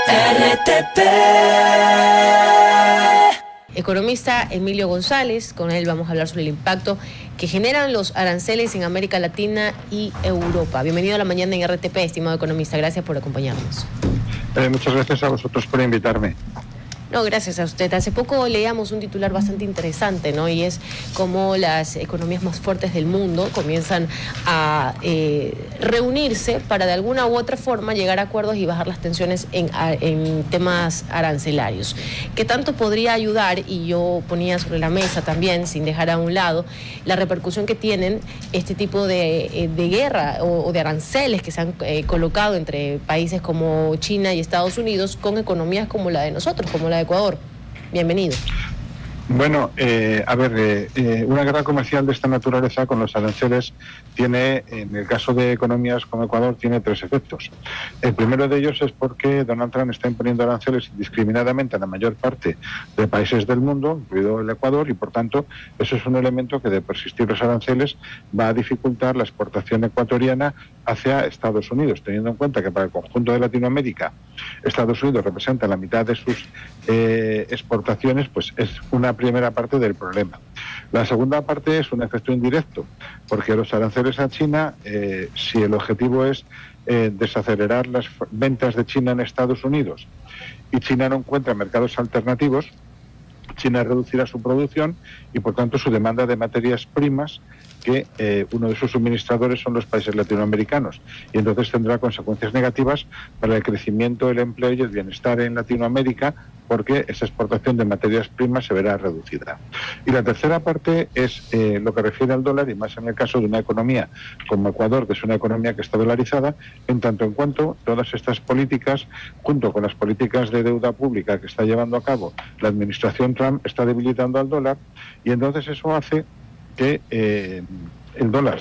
RTP. Economista Emilio González, con él vamos a hablar sobre el impacto que generan los aranceles en América Latina y Europa. Bienvenido a la mañana en RTP, estimado economista, gracias por acompañarnos. Muchas gracias a vosotros por invitarme. No, gracias a usted. Hace poco leíamos un titular bastante interesante, ¿no? Y es cómo las economías más fuertes del mundo comienzan a reunirse para de alguna u otra forma llegar a acuerdos y bajar las tensiones en temas arancelarios. ¿Qué tanto podría ayudar? Y yo ponía sobre la mesa también, sin dejar a un lado, la repercusión que tienen este tipo de guerra o de aranceles que se han colocado entre países como China y Estados Unidos con economías como la de nosotros, como la de Ecuador. Bienvenido. Bueno, una guerra comercial de esta naturaleza con los aranceles tiene, en el caso de economías como Ecuador, tiene tres efectos. El primero de ellos es porque Donald Trump está imponiendo aranceles indiscriminadamente a la mayor parte de países del mundo, incluido el Ecuador, y por tanto eso es un elemento que, de persistir los aranceles, va a dificultar la exportación ecuatoriana hacia Estados Unidos, teniendo en cuenta que para el conjunto de Latinoamérica Estados Unidos representa la mitad de sus exportaciones, pues es una primera parte del problema. La segunda parte es un efecto indirecto, porque los aranceles a China, si el objetivo es desacelerar las ventas de China en Estados Unidos y China no encuentra mercados alternativos, China reducirá su producción y por tanto su demanda de materias primas, que uno de sus suministradores son los países latinoamericanos, y entonces tendrá consecuencias negativas para el crecimiento, el empleo y el bienestar en Latinoamérica, porque esa exportación de materias primas se verá reducida. Y la tercera parte es lo que refiere al dólar, y más en el caso de una economía como Ecuador, que es una economía que está dolarizada, en tanto en cuanto todas estas políticas, junto con las políticas de deuda pública que está llevando a cabo la administración Trump, está debilitando al dólar, y entonces eso hace que el dólar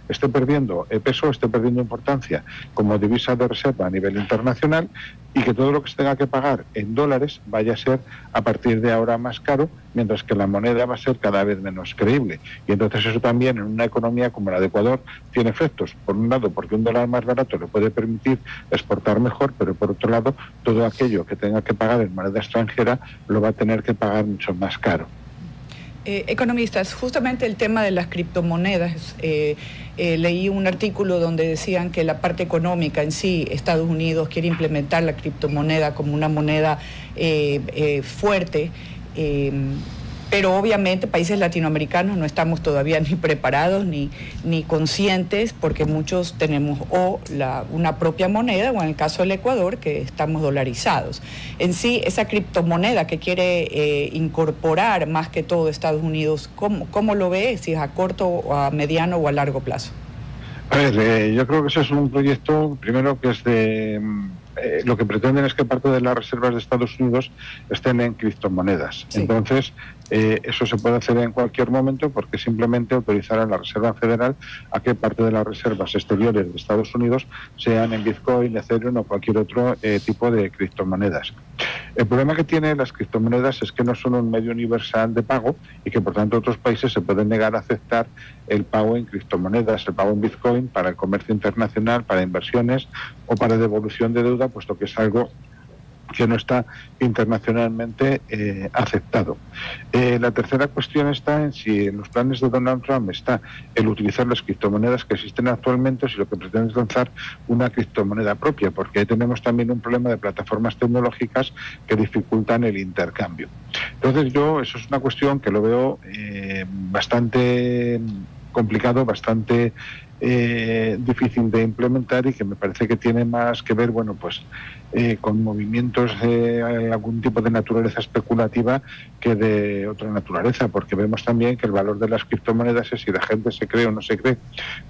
esté perdiendo peso, esté perdiendo importancia como divisa de reserva a nivel internacional, y que todo lo que se tenga que pagar en dólares vaya a ser a partir de ahora más caro, mientras que la moneda va a ser cada vez menos creíble. Y entonces eso también en una economía como la de Ecuador tiene efectos. Por un lado, porque un dólar más barato le puede permitir exportar mejor, pero por otro lado, todo aquello que tenga que pagar en moneda extranjera lo va a tener que pagar mucho más caro. Economistas, justamente el tema de las criptomonedas, leí un artículo donde decían que la parte económica en sí, Estados Unidos quiere implementar la criptomoneda como una moneda fuerte, pero obviamente países latinoamericanos no estamos todavía ni preparados ni conscientes, porque muchos tenemos una propia moneda, o en el caso del Ecuador, que estamos dolarizados. En sí, esa criptomoneda que quiere incorporar más que todo Estados Unidos, ¿cómo lo ve? Si es a corto, o a mediano o a largo plazo. A ver, yo creo que eso es un proyecto, primero, que es de... lo que pretenden es que parte de las reservas de Estados Unidos estén en criptomonedas. Sí. Entonces, eso se puede hacer en cualquier momento, porque simplemente autorizará a la Reserva Federal a que parte de las reservas exteriores de Estados Unidos sean en Bitcoin, Ethereum o cualquier otro tipo de criptomonedas. El problema que tienen las criptomonedas es que no son un medio universal de pago, y que por tanto otros países se pueden negar a aceptar el pago en criptomonedas, el pago en Bitcoin para el comercio internacional, para inversiones o para devolución de deuda, puesto que es algo que no está internacionalmente aceptado. La tercera cuestión está en si en los planes de Donald Trump está el utilizar las criptomonedas que existen actualmente, o si lo que pretende es lanzar una criptomoneda propia, porque ahí tenemos también un problema de plataformas tecnológicas que dificultan el intercambio. Entonces eso es una cuestión que lo veo bastante complicado, bastante difícil de implementar, y que me parece que tiene más que ver, con movimientos de algún tipo de naturaleza especulativa que de otra naturaleza, porque vemos también que el valor de las criptomonedas es si la gente se cree o no se cree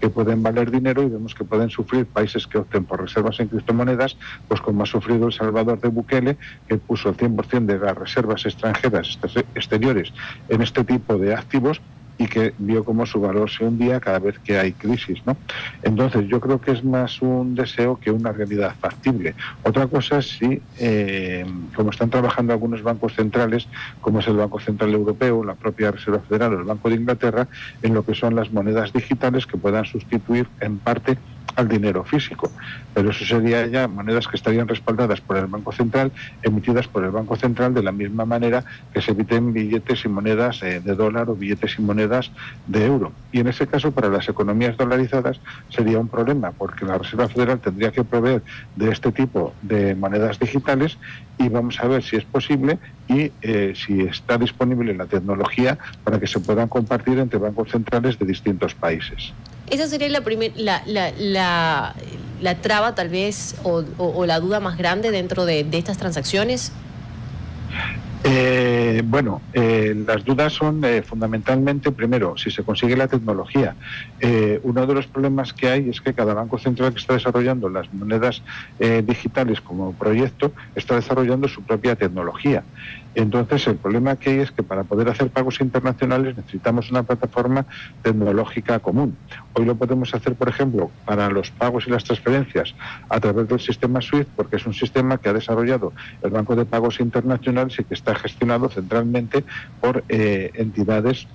que pueden valer dinero, y vemos que pueden sufrir países que opten por reservas en criptomonedas, pues como ha sufrido El Salvador de Bukele, que puso el 100% de las reservas extranjeras exteriores en este tipo de activos, y que vio cómo su valor se hundía cada vez que hay crisis, ¿no? Entonces yo creo que es más un deseo que una realidad factible. Otra cosa es si, como están trabajando algunos bancos centrales, como es el Banco Central Europeo, la propia Reserva Federal o el Banco de Inglaterra, en lo que son las monedas digitales que puedan sustituir en parte al dinero físico, pero eso sería ya monedas que estarían respaldadas por el Banco Central, emitidas por el Banco Central de la misma manera que se emiten billetes y monedas de dólar o billetes y monedas de euro. Y en ese caso, para las economías dolarizadas sería un problema, porque la Reserva Federal tendría que proveer de este tipo de monedas digitales, y vamos a ver si es posible y si está disponible la tecnología para que se puedan compartir entre bancos centrales de distintos países. Esa sería la traba tal vez o la duda más grande dentro de estas transacciones. Las dudas son fundamentalmente, primero, si se consigue la tecnología. Uno de los problemas que hay es que cada banco central que está desarrollando las monedas digitales como proyecto está desarrollando su propia tecnología. Entonces, el problema que hay es que para poder hacer pagos internacionales necesitamos una plataforma tecnológica común. Hoy lo podemos hacer, por ejemplo, para los pagos y las transferencias a través del sistema SWIFT, porque es un sistema que ha desarrollado el Banco de Pagos Internacionales y que está gestionado centralmente por entidades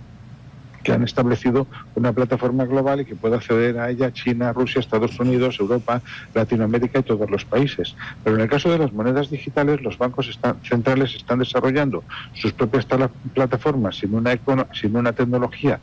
que han establecido una plataforma global y que puede acceder a ella China, Rusia, Estados Unidos, Europa, Latinoamérica y todos los países. Pero en el caso de las monedas digitales, los bancos centrales están desarrollando sus propias plataformas sin una tecnología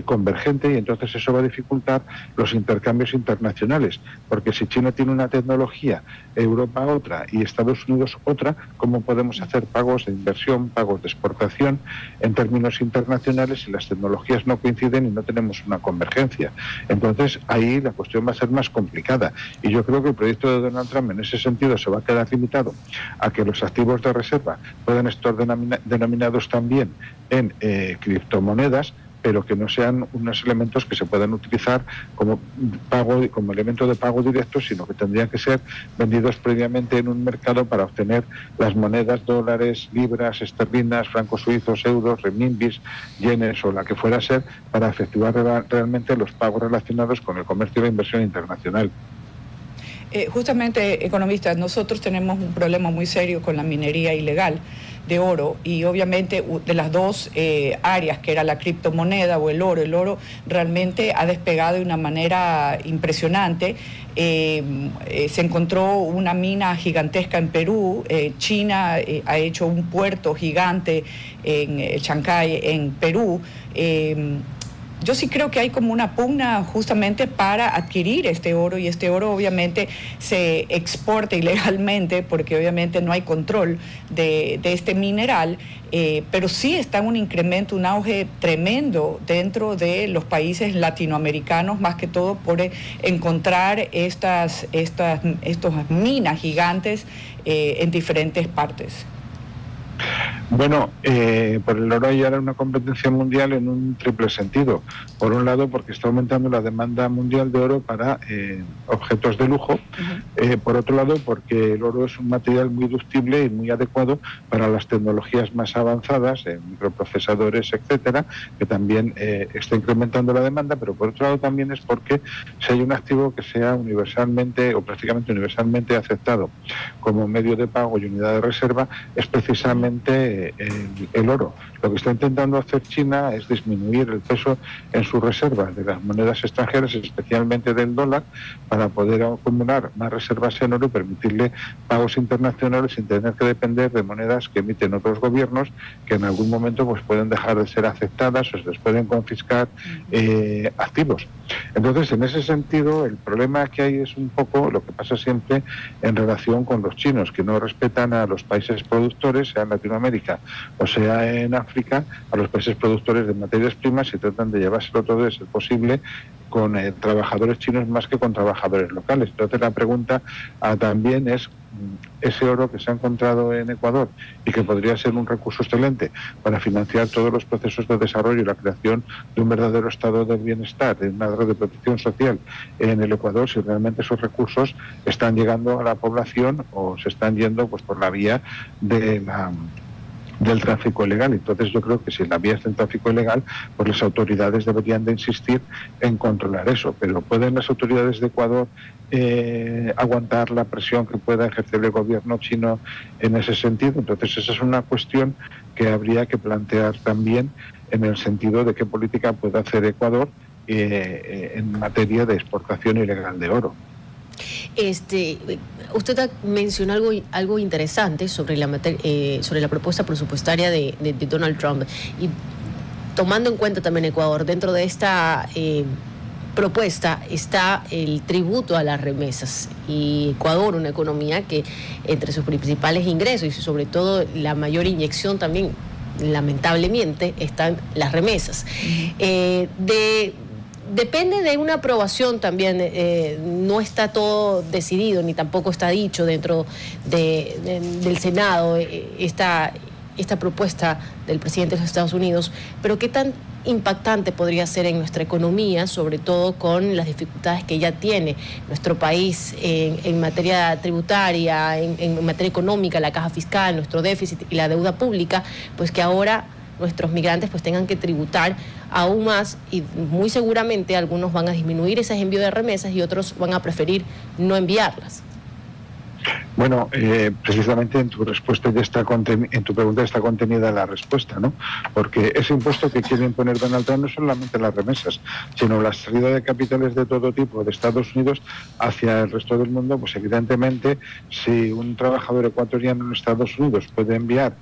convergente, y entonces eso va a dificultar los intercambios internacionales, porque si China tiene una tecnología, Europa otra y Estados Unidos otra, ¿cómo podemos hacer pagos de inversión, pagos de exportación en términos internacionales si las tecnologías no coinciden y no tenemos una convergencia? Entonces ahí la cuestión va a ser más complicada, y yo creo que el proyecto de Donald Trump en ese sentido se va a quedar limitado a que los activos de reserva puedan estar denominados también en criptomonedas, pero que no sean unos elementos que se puedan utilizar como elemento de pago directo, sino que tendrían que ser vendidos previamente en un mercado para obtener las monedas, dólares, libras, esterlinas, francos suizos, euros, renminbis, yenes o la que fuera a ser, para efectuar realmente los pagos relacionados con el comercio y la inversión internacional. Justamente, economistas, nosotros tenemos un problema muy serio con la minería ilegal de oro, y obviamente de las dos áreas, que era la criptomoneda o el oro realmente ha despegado de una manera impresionante. Se encontró una mina gigantesca en Perú, China ha hecho un puerto gigante en Chancay, en Perú. Yo sí creo que hay como una pugna justamente para adquirir este oro, y este oro obviamente se exporta ilegalmente porque obviamente no hay control de este mineral, pero sí está en un incremento, un auge tremendo dentro de los países latinoamericanos, más que todo por encontrar estas minas gigantes en diferentes partes. Bueno, por el oro hay ahora una competencia mundial en un triple sentido. Por un lado, porque está aumentando la demanda mundial de oro para objetos de lujo. Por otro lado, porque el oro es un material muy ductible y muy adecuado para las tecnologías más avanzadas, microprocesadores, etcétera, que también está incrementando la demanda. Pero por otro lado también es porque si hay un activo que sea universalmente o prácticamente universalmente aceptado como medio de pago y unidad de reserva, es precisamente el oro. Lo que está intentando hacer China es disminuir el peso en sus reservas de las monedas extranjeras, especialmente del dólar, para poder acumular más reservas en oro y permitirle pagos internacionales sin tener que depender de monedas que emiten otros gobiernos, que en algún momento pues pueden dejar de ser aceptadas o se les pueden confiscar activos. Entonces, en ese sentido, el problema que hay es un poco lo que pasa siempre en relación con los chinos, que no respetan a los países productores, sea en Latinoamérica o sea en África, a los países productores de materias primas, y tratan de llevárselo todo, de ser posible, con trabajadores chinos más que con trabajadores locales. Entonces la pregunta también es, ese oro que se ha encontrado en Ecuador y que podría ser un recurso excelente para financiar todos los procesos de desarrollo y la creación de un verdadero estado del bienestar, de una red de protección social en el Ecuador, si realmente esos recursos están llegando a la población o se están yendo pues por la vía del tráfico ilegal. Entonces yo creo que si la vía es del tráfico ilegal, pues las autoridades deberían de insistir en controlar eso. Pero ¿pueden las autoridades de Ecuador aguantar la presión que pueda ejercer el gobierno chino en ese sentido? Entonces esa es una cuestión que habría que plantear también, en el sentido de qué política puede hacer Ecuador en materia de exportación ilegal de oro. Usted mencionó algo interesante sobre la propuesta presupuestaria de Donald Trump, y tomando en cuenta también Ecuador, dentro de esta propuesta está el tributo a las remesas, y Ecuador, una economía que entre sus principales ingresos y sobre todo la mayor inyección también, lamentablemente, están las remesas. Depende de una aprobación también, no está todo decidido ni tampoco está dicho dentro del Senado esta propuesta del presidente de los Estados Unidos, pero ¿qué tan impactante podría ser en nuestra economía, sobre todo con las dificultades que ya tiene nuestro país en materia tributaria, en materia económica, la caja fiscal, nuestro déficit y la deuda pública, pues que ahora nuestros migrantes pues tengan que tributar aún más, y muy seguramente algunos van a disminuir ese envío de remesas y otros van a preferir no enviarlas? Bueno, precisamente en tu respuesta en tu pregunta está contenida la respuesta, ¿no? Porque ese impuesto que quiere imponer Donald Trump no es solamente las remesas, sino la salida de capitales de todo tipo de Estados Unidos hacia el resto del mundo. Pues evidentemente, si un trabajador ecuatoriano en Estados Unidos puede enviar,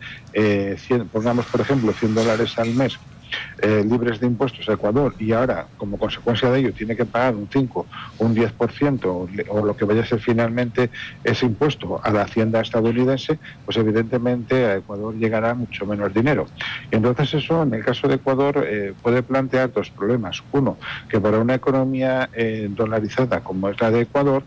pongamos por ejemplo, $100 al mes, libres de impuestos a Ecuador, y ahora como consecuencia de ello tiene que pagar un 5, un 10% o lo que vaya a ser finalmente ese impuesto a la hacienda estadounidense, pues evidentemente a Ecuador llegará mucho menos dinero. Y entonces eso, en el caso de Ecuador, puede plantear dos problemas. Uno, que para una economía dolarizada como es la de Ecuador,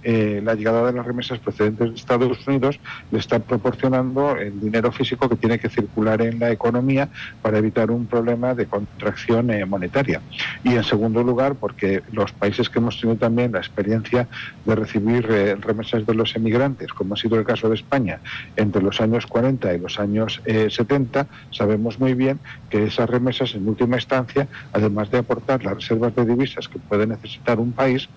la llegada de las remesas procedentes de Estados Unidos le está proporcionando el dinero físico que tiene que circular en la economía para evitar un problema de contracción monetaria. Y en segundo lugar, porque los países que hemos tenido también la experiencia de recibir remesas de los emigrantes, como ha sido el caso de España, entre los años 40 y los años 70, sabemos muy bien que esas remesas en última instancia, además de aportar las reservas de divisas que puede necesitar un país,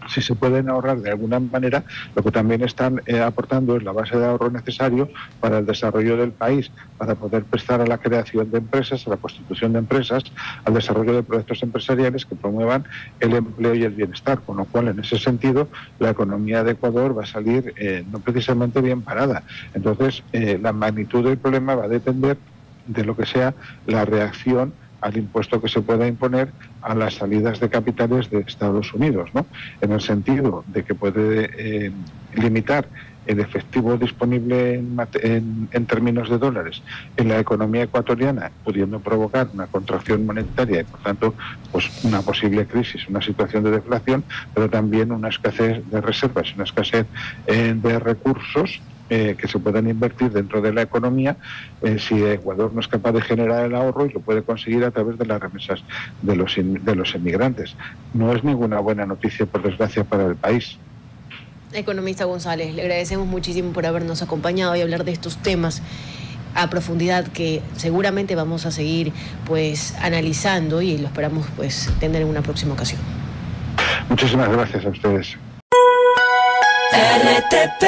si se pueden ahorrar de alguna manera, lo que también están aportando es la base de ahorro necesario para el desarrollo del país, para poder prestar a la creación de empresas, a la constitución de empresas, al desarrollo de proyectos empresariales que promuevan el empleo y el bienestar, con lo cual, en ese sentido, la economía de Ecuador va a salir no precisamente bien parada. Entonces, la magnitud del problema va a depender de lo que sea la reacción al impuesto que se pueda imponer a las salidas de capitales de Estados Unidos, ¿no? En el sentido de que puede limitar el efectivo disponible en términos de dólares en la economía ecuatoriana, pudiendo provocar una contracción monetaria y, por tanto, pues una posible crisis, una situación de deflación, pero también una escasez de reservas, una escasez de recursos que se puedan invertir dentro de la economía, si Ecuador no es capaz de generar el ahorro y lo puede conseguir a través de las remesas de los emigrantes. No es ninguna buena noticia, por desgracia, para el país. Economista González, le agradecemos muchísimo por habernos acompañado y hablar de estos temas a profundidad que seguramente vamos a seguir pues analizando, y lo esperamos pues tener en una próxima ocasión. Muchísimas gracias a ustedes. RTP